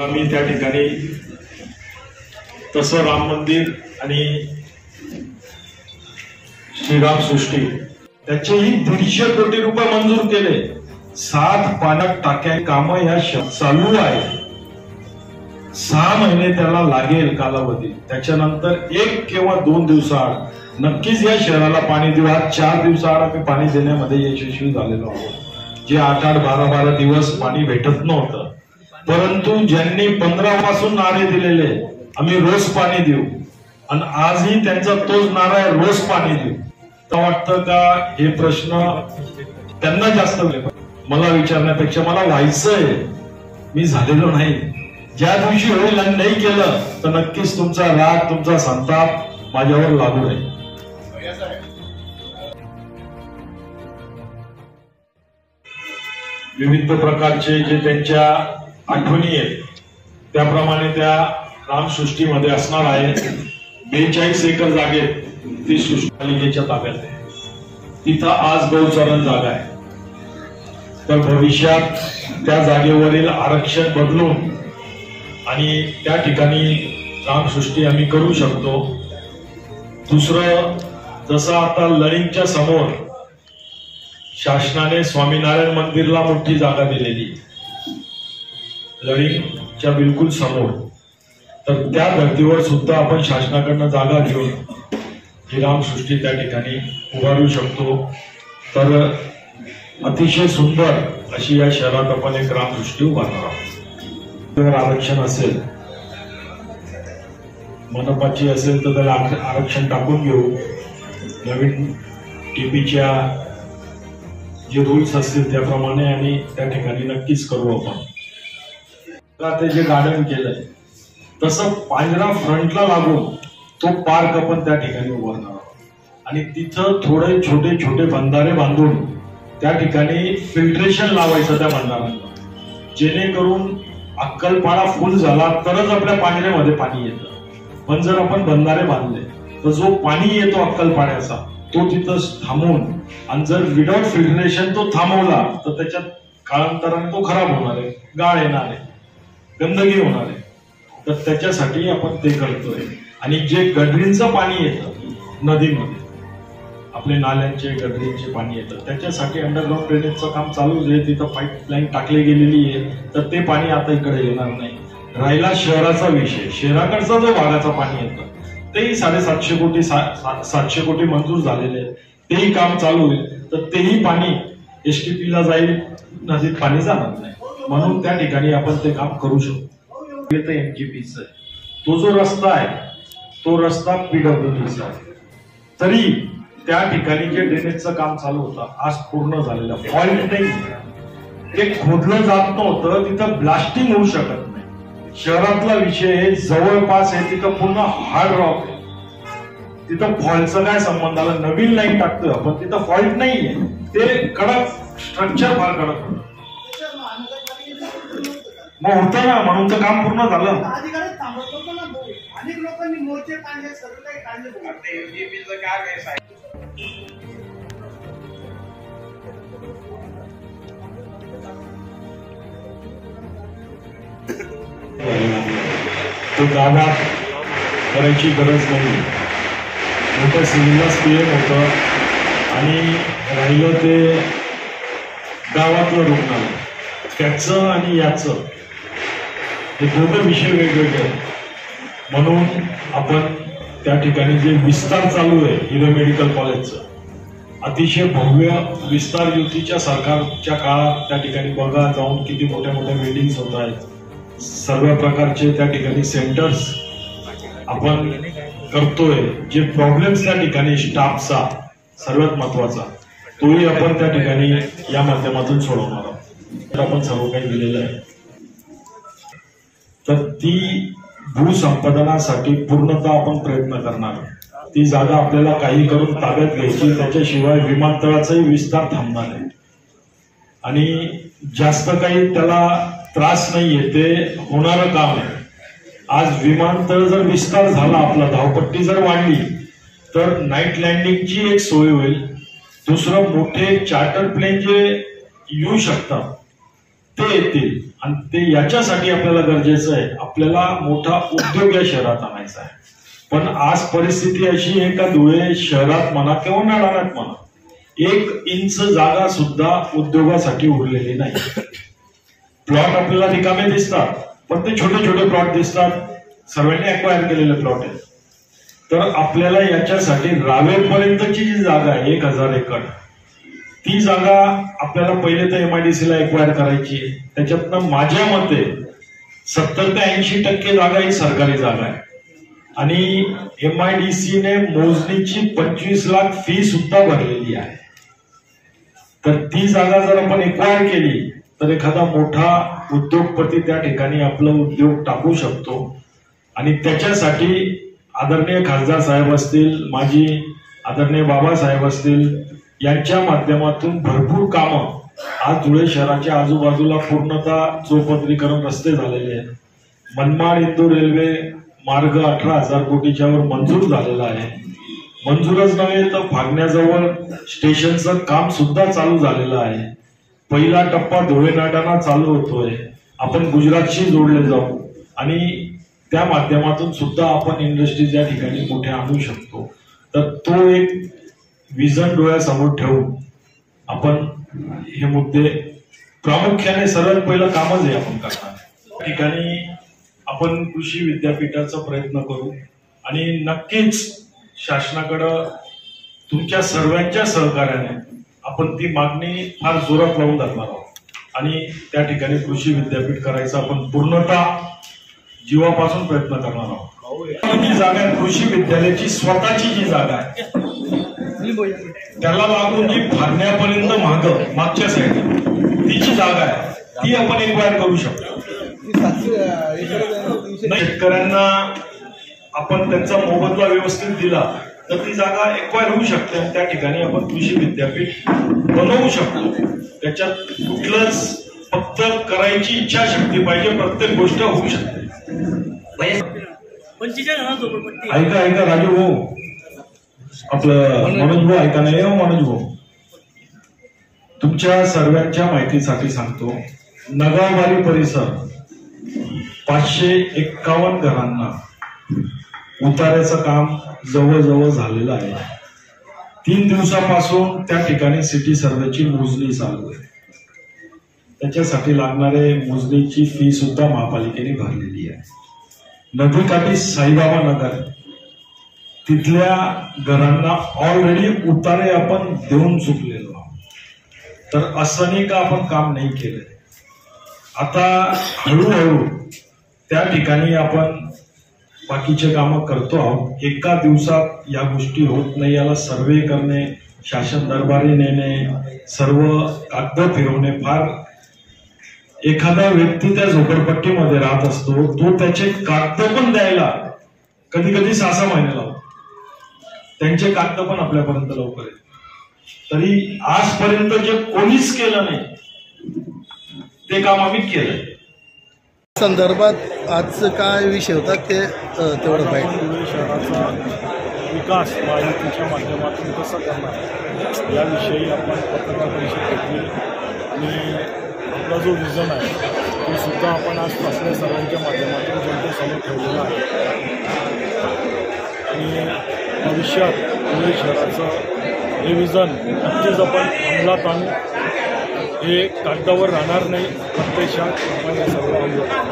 आम्ही त्या ठिकाणी तसं राम मंदिर आणि श्रीराम सृष्टी त्याचेही 150 कोटी रुपये मंजूर केले। 7 पाण्यात टाक्या काम या चालू आहे। 6 महिने त्याला लागेल कालावधी। त्याच्यानंतर 1 किंवा 2 दिवसाआड नक्कीच या शहराला पाणी देऊ। आज 4 दिवसाआड आम्ही पाणी देण्यामध्ये यशस्वी झालेलो आहोत। जे 8-8 12-12 दिवस पाणी भेटत नव्हतं, परंतु ज्यांनी 15 पासून नारे दिलेले आम्ही रोज पाणी देऊ आणि आजही त्यांचा तोच नारा आहे, रोज पाणी देऊ। तर वाटतं का हे प्रश्न त्यांना जास्त मला विचारण्यापेक्षा मला व्हायचंय, मी झालेलो नाही। ज्या दिवशी होईल आणि नाही केलं तर नक्कीच तुमचा राग तुमचा संताप माझ्यावर लागू नये। विविध प्रकारचे जे त्यांच्या आठवणी आहेत त्याप्रमाणे त्या रामसृष्टीमध्ये असणार आहे। 42 एकर जागेत ती सृष्टी पालिकेच्या ताब्यात आहे। तिथं आज गौचरण जागा आहे, तर भविष्यात त्या जागेवरील आरक्षण बदलून आणि त्या ठिकाणी रामसृष्टी आम्ही करू शकतो। दुसरं, जसं आता लळिंगच्या समोर शासनाने स्वामीनारायण मंदिरला मोठी जागा दिलेली, लळिंगच्या बिलकुल समोर, तर त्या धर्तीवर सुद्धा आपण शासनाकडनं जागा घेऊन ही रामसृष्टी त्या ठिकाणी उभारू शकतो। तर अतिशय सुंदर अशी या शहरात आपण एक रामसृष्टी उभारणार आहोत। जर आरक्षण असेल, मनपाची असेल तर त्याला आरक्षण टाकून घेऊ। नवीन टीपीच्या जे रूल्स असतील त्याप्रमाणे आणि त्या ठिकाणी नक्कीच करू आपण। ते जे गार्डन केलंय तसं पांजरा फ्रंटला लागून तो पार्क आपण त्या ठिकाणी उभारणार आहोत आणि तिथं थोडे छोटे छोटे बंधारे बांधून त्या ठिकाणी फिल्ट्रेशन लावायचं त्या बंधाऱ्यांना, जेणेकरून अक्कलपाडा फुल झाला तरच आपल्या पांजऱ्यामध्ये पाणी येतं। पण जर आपण बंधारे बांधले तर जो पाणी येतो अक्कलपाड्याचा तो तिथं थांबून, आणि जर विदाउट फिल्ट्रेशन तो थांबवला तर त्याच्यात काळांतराने तो खराब होणार आहे, गाळ येणार आहे, गंदगी होणार आहे। तर त्याच्यासाठी आपण ते करतोय। आणि जे गटरींचं पाणी येतं नदीमध्ये, आपले नाल्यांचे गटरींचे पाणी येतं, त्याच्यासाठी अंडरग्राउंड ड्रेनेजचं काम चालू आहे। तिथं पाईपलाईन टाकली गेलेली आहे, तर ते पाणी आता इकडे येणार नाही। राहिला शहराचा विषय, शहराकडचा जो भागाचा पाणी येतं तेही 750 कोटी 700 कोटी मंजूर झालेले आहेत, तेही काम चालू आहे। तर तेही पाणी एसटीपीला जाईल, नदीत पाणी जाणार नाही, म्हणून त्या ठिकाणी आपण ते काम करू शकतो। एमजीपीचा तो जो रस्ता आहे तो रस्ता पीडब्ल्यूडीचा आहे, तरी त्या ठिकाणी जे ड्रेनेजचं काम चालू होतं आज पूर्ण झालेलं, फॉल्ट नाही, ते खोदलं जात नव्हतं, तिथं ब्लास्टिंग होऊ शकत नाही। शहरातला विषय जवळपास आहे, तिथं पूर्ण हार्ड रॉक आहे, तिथं फॉल्टचा काय संबंध आला? नवीन लाईन टाकतोय आपण, तिथं फॉल्ट नाहीये, ते कडक स्ट्रक्चर फार कडक होतं, मग होतं ना, म्हणून तर काम पूर्ण झालं। अनेक लोकांनी मोर्चे काढले, सगळं काही काढले। तो गावात करायची गरज नाही, मोठ्या सिव्हिललाच पीएम होतं आणि राहिलं ते गावातलं रुग्णालय, त्याचं आणि याचं हे दोघं विषय वेगवेगळे आहेत। म्हणून आपण त्या ठिकाणी जे विस्तार चालू आहे हिरो मेडिकल कॉलेजचं, अतिशय भव्य विस्तार युतीच्या सरकारच्या काळात त्या ठिकाणी बघा जाऊन किती मोठ्या मोठ्या बिल्डिंग्स होत आहेत, सर्व प्रकारचे त्या ठिकाणी सेंटर्स आपण करतोय। जे प्रॉब्लेम्स त्या ठिकाणी स्टाफचा सर्वात महत्वाचा तोही आपण त्या ठिकाणी या माध्यमातून सोडवणार आहोत। आपण सर्व काही दिलेलं आहे, तर ती भूसंपादनासाठी पूर्णतः आपण प्रयत्न करणार। ती जागा आपल्याला काही करून ताब्यात घ्यायची, त्याच्याशिवाय विमानतळाचाही विस्तार थांबणार आहे आणि जास्त काही त्याला त्रास नाहीये, ते होणारं काम आहे। आज विमानतळ जर विस्तार झाला, आपला धावपट्टी जर वाढली तर नाईट लँडिंगची एक सोय होईल। दुसरं, मोठे चार्टर प्लेन जे येऊ शकतात ते येतील आणि ते याच्यासाठी आपल्याला गरजेचं आहे, आपल्याला मोठा उद्योग या शहरात आणायचा आहे. पण आज परिस्थिती अशी आहे का धुळे शहरात म्हणा किंवा नाडानात म्हणा 1 इंच जागा सुद्धा उद्योगासाठी उरलेली नाही. प्लॉट आपल्याला रिकामे दिसतात, पण ते छोटे छोटे प्लॉट दिसतात, सर्वांनी अक्वायर केलेले प्लॉट आहेत. तर आपल्याला याच्यासाठी रावेरपर्यंतची जी जागा आहे 1000 एकर, ती जागा आपल्याला पहिले तर MIDC ला एक्वायर करायची. त्याच्यातनं माझ्या मते 70 ते 80% जागा ही सरकारी जागा आहे आणि MIDC ने मोजणीची 25 लाख फी सुद्धा भरलेली आहे. तर ती जागा जर आपण एक्वायर केली तर एखादा मोठा उद्योगपती त्या ठिकाणी आपला उद्योग टाकू शकतो. आणि त्याच्यासाठी आदरणीय खासदार साहेब असतील, माजी आदरणीय बाबासाहेब असतील, यांच्या माध्यमातून भरपूर कामं आज धुळे शहराच्या आजूबाजूला पूर्णतः चौपदरीकरण रस्ते झालेले आहेत. मनमाड इंदूर रेल्वे मार्ग 18,000 कोटीच्या वर मंजूर झालेला आहे. मंजूरच नव्हे तर फागण्याजवळ स्टेशनचं काम सुद्धा चालू झालेलं आहे. पहिला टप्पा धुळे नाडाना चालू होतोय. आपण गुजरातशी जोडले जाऊ आणि त्या माध्यमातून सुद्धा आपण इंडस्ट्रीज या ठिकाणी मोठ्या आणू शकतो. तर तो एक विजन डोळ्यासमोर ठेवून आपण हे मुद्दे प्रामुख्याने सर्वात पहिलं कामच आहे आपण करणार. त्या ठिकाणी आपण कृषी विद्यापीठाचा प्रयत्न करू आणि नक्कीच शासनाकडं तुमच्या सर्वांच्या सहकार्याने आपण ती मागणी फार जोरात लावून धरणार आहोत आणि त्या ठिकाणी कृषी विद्यापीठ करायचं आपण पूर्णतः जीवापासून प्रयत्न करणार आहोत. जी जागा आहे कृषी विद्यालयाची स्वतःची जी जागा आहे त्याला लागून जी फाडण्यापर्यंत मागच्या साईड ती जी जागा आहे ती आपण एक्वायर करू शकतो. शेतकऱ्यांना आपण त्यांचा मोबदला व्यवस्थित दिला तर ती जागा एक्वायर होऊ शकते आणि त्या ठिकाणी आपण कृषी विद्यापीठ बनवू शकतो. त्याच्यात कुठलंच फक्त करायची इच्छाशक्ती पाहिजे, प्रत्येक गोष्ट होऊ शकते. ऐका राजू भाऊ, आपलं मनोज भाऊ ऐका नाही हो. मनोज भाऊ, तुमच्या सर्वांच्या माहितीसाठी सांगतो, नगावाली परिसर 551 घरांना उतारायचं काम जवळजवळ झालेलं आहे. 3 दिवसापासून त्या ठिकाणी सिटी सर्वेची मोजणी चालू आहे. त्याच्यासाठी लागणारे मोजणीची फी सुद्धा महापालिकेने भरलेली आहे. नदीकाठी साईबाबा नगर तिथल्या घरांना ऑलरेडी उतारे आपण देऊन चुकलेलो आहोत. तर असं नाही का आपण काम नाही केलं. आता हळूहळू त्या ठिकाणी आपण बाकीचे कामं करतो आहोत. एका दिवसात या गोष्टी होत नाही. याला सर्वे करणे, शासन दरबारी नेणे, सर्व कागद फिरवणे फार. एखादा व्यक्ती त्या झोपडपट्टीमध्ये राहत असतो, तो त्याचे कागद पण द्यायला कधी कधी 6 महिने लावतो. त्यांचे कागद पण आपल्यापर्यंत लवकर येत. तरी आजपर्यंत जे कोणीच केलं नाही ते काम आम्ही केलंय. संदर्भात आज काय विषय होता ते तेवढं धुळे शहराचा विकास महायुतीच्या माध्यमातून कसा करणार याविषयी आपण पत्रकार परिषद घेतली आणि आपला जो विजन आहे तो सुद्धा आपण आज आपल्या सर्वांच्या माध्यमातून जनतेसमोर ठेवलेला आहे. आणि भविष्यात धुळे शहराचं हे विजन नक्कीच आपण अंमलात आणू. हे कागदावर राहणार नाही, प्रत्यक्षात आपण हे सर्व अंमलात आणू.